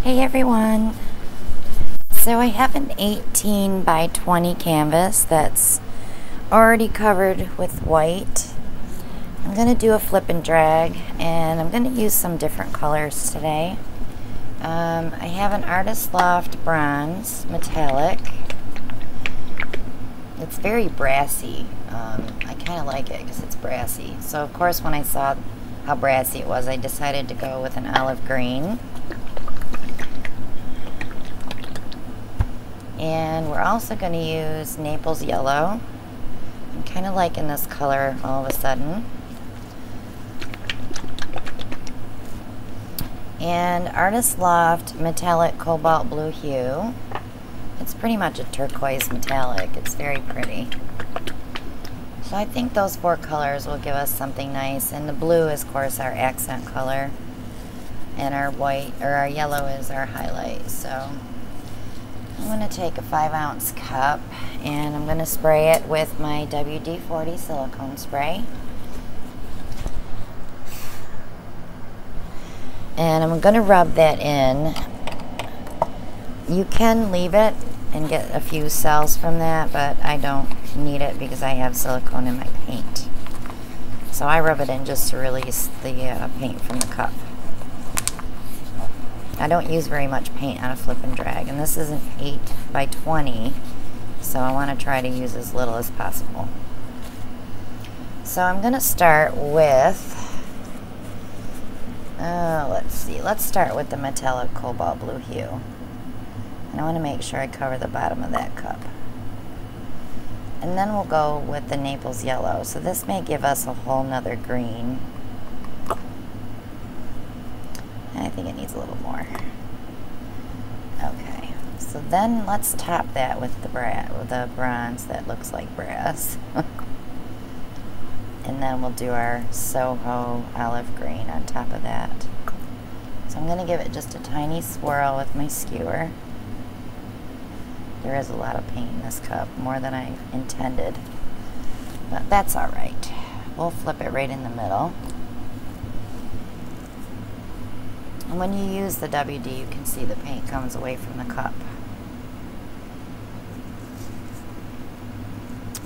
Hey everyone, so I have an 18 by 20 canvas that's already covered with white. I'm going to do a flip and drag, and I'm going to use some different colors today. I have an Artist Loft bronze metallic. It's very brassy. I kind of like it because it's brassy. So of course when I saw how brassy it was, I decided to go with an olive green. And we're also going to use Naples yellow. I'm kind of liking this color all of a sudden. And Artist Loft metallic cobalt blue hue. It's pretty much a turquoise metallic. It's very pretty. So I think those four colors will give us something nice. And the blue is, of course, our accent color. And our white, or our yellow, is our highlight. So I'm going to take a 5-ounce cup and I'm going to spray it with my WD-40 silicone spray. And I'm going to rub that in. You can leave it and get a few cells from that, but I don't need it because I have silicone in my paint. So I rub it in just to release the paint from the cup. I don't use very much paint on a flip and drag, and this is an 8 by 20, so I want to try to use as little as possible. So I'm going to start with, let's start with the metallic cobalt blue hue. And I want to make sure I cover the bottom of that cup. And then we'll go with the Naples yellow. So this may give us a whole nother green. I think it needs a little more. Okay, so then let's top that with the bronze that looks like brass. And then we'll do our Soho olive green on top of that. So I'm going to give it just a tiny swirl with my skewer. There is a lot of paint in this cup, more than I intended. But that's alright. We'll flip it right in the middle. And when you use the WD, you can see the paint comes away from the cup.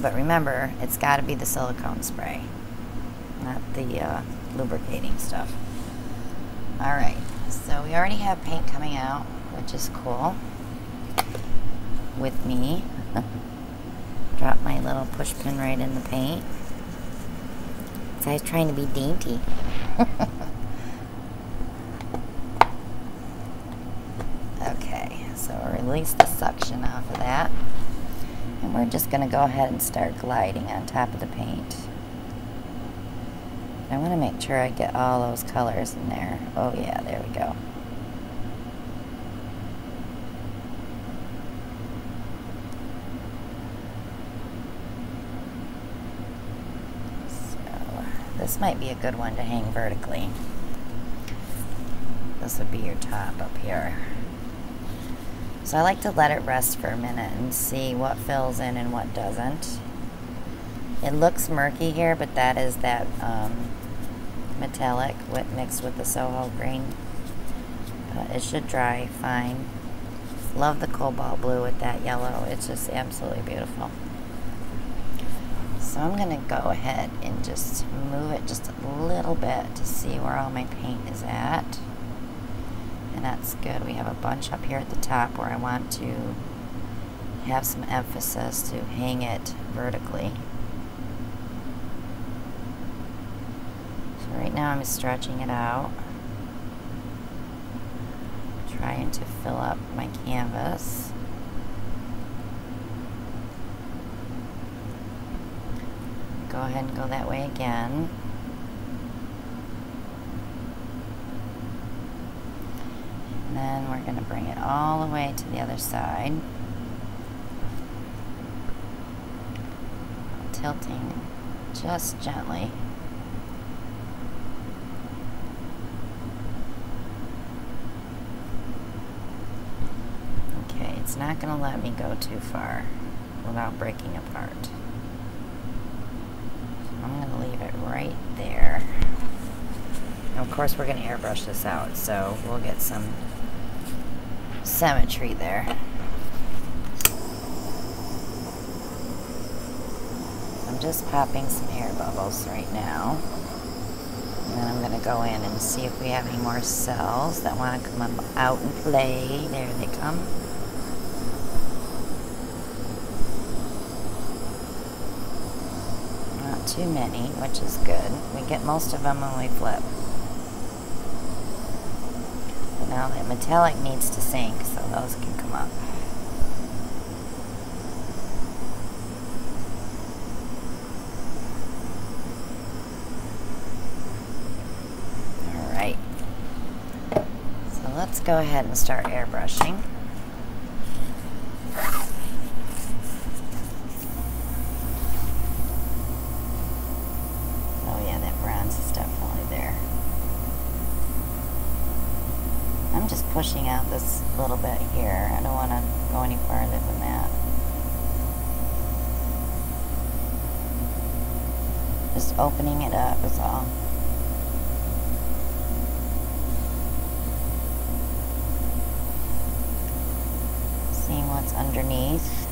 But remember, it's got to be the silicone spray, not the lubricating stuff. Alright, so we already have paint coming out, which is cool. With me. Drop my little push pin right in the paint. So I was trying to be dainty. Okay, so release the suction off of that. And we're just going to go ahead and start gliding on top of the paint. I want to make sure I get all those colors in there. Oh yeah, there we go. So this might be a good one to hang vertically. This would be your top up here. So I like to let it rest for a minute and see what fills in and what doesn't. It looks murky here, but that is that metallic mixed with the Soho green. But it should dry fine. Love the cobalt blue with that yellow. It's just absolutely beautiful. So I'm going to go ahead and just move it just a little bit to see where all my paint is at. And that's good. We have a bunch up here at the top where I want to have some emphasis to hang it vertically. So right now I'm stretching it out, trying to fill up my canvas. Go ahead and go that way again. And then we're going to bring it all the way to the other side. Tilting just gently. Okay, it's not going to let me go too far without breaking apart. So I'm going to leave it right there. And of course we're going to airbrush this out, so we'll get some symmetry there. I'm just popping some air bubbles right now. And then I'm going to go in and see if we have any more cells that want to come out and play. There they come. Not too many, which is good. We get most of them when we flip. But now that metallic needs to sink, so those can come up. Let's go ahead and start airbrushing. Oh yeah, that bronze is definitely there. I'm just pushing out this little bit here. I don't want to go any farther than that. Just opening it up is all. What's underneath.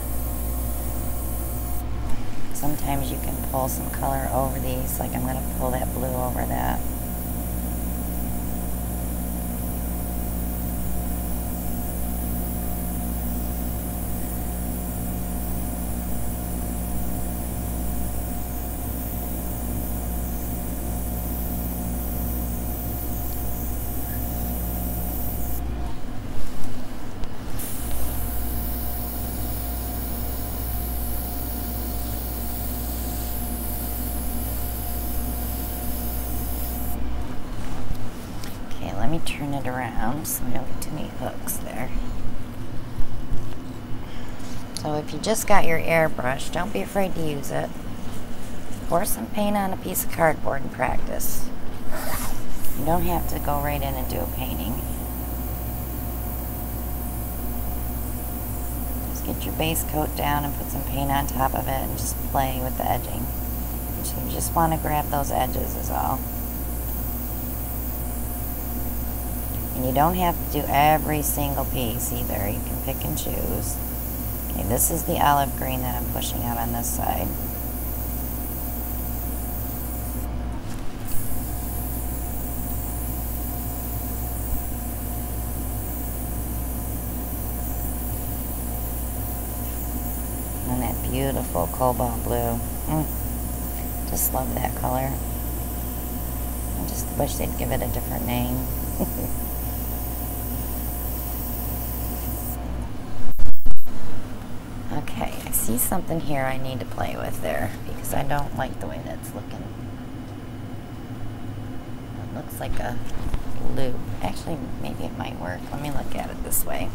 Sometimes you can pull some color over these, like I'm going to pull that blue over that. Let me turn it around so we don't get too many hooks there. So if you just got your airbrush, don't be afraid to use it. Pour some paint on a piece of cardboard and practice. You don't have to go right in and do a painting. Just get your base coat down and put some paint on top of it and just play with the edging. So you just want to grab those edges is all. And you don't have to do every single piece either. You can pick and choose. Okay, this is the olive green that I'm pushing out on this side. And that beautiful cobalt blue. Just love that color. I just wish they'd give it a different name. Okay, I see something here I need to play with there because I don't like the way that's looking. It looks like a loop. Actually, maybe it might work. Let me look at it this way.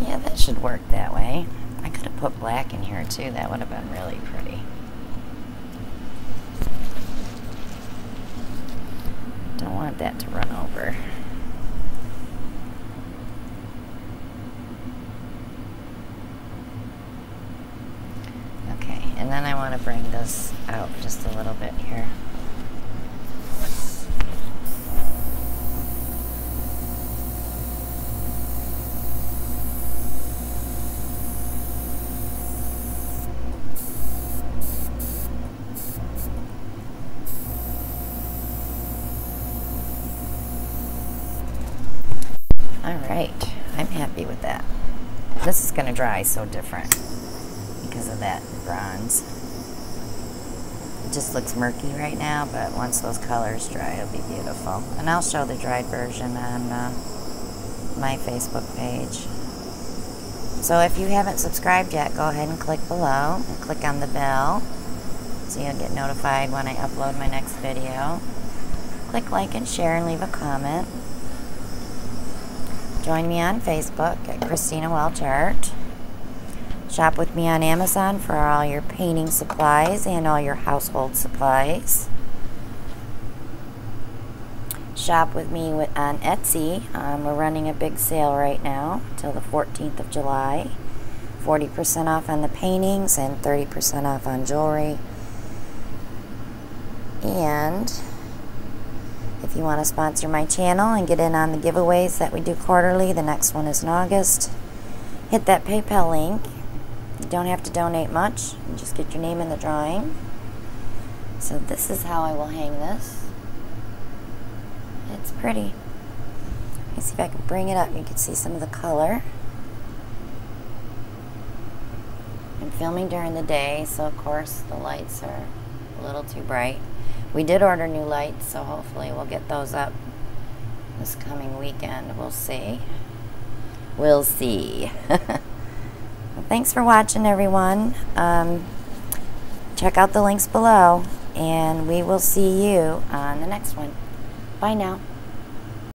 Yeah, that should work that way. I could have put black in here too. That would have been really pretty. Don't want that to run over. Okay, and then I want to bring this out just a little bit here. Alright, I'm happy with that. This is going to dry so different because of that bronze. It just looks murky right now, but once those colors dry, it'll be beautiful. And I'll show the dried version on my Facebook page. So if you haven't subscribed yet, go ahead and click below and click on the bell so you'll get notified when I upload my next video. Click like and share and leave a comment. Join me on Facebook at Christina Welch Art. Shop with me on Amazon for all your painting supplies and all your household supplies. Shop with me on Etsy. We're running a big sale right now till the 14th of July. 40% off on the paintings and 30% off on jewelry. And if you want to sponsor my channel and get in on the giveaways that we do quarterly, the next one is in August, hit that PayPal link. You don't have to donate much. You just get your name in the drawing. So this is how I will hang this. It's pretty. Let me see if I can bring it up. You can see some of the color. I'm filming during the day, so of course the lights are a little too bright. We did order new lights, so hopefully we'll get those up this coming weekend. We'll see. We'll see. Well, thanks for watching, everyone. Check out the links below, and we will see you on the next one. Bye now.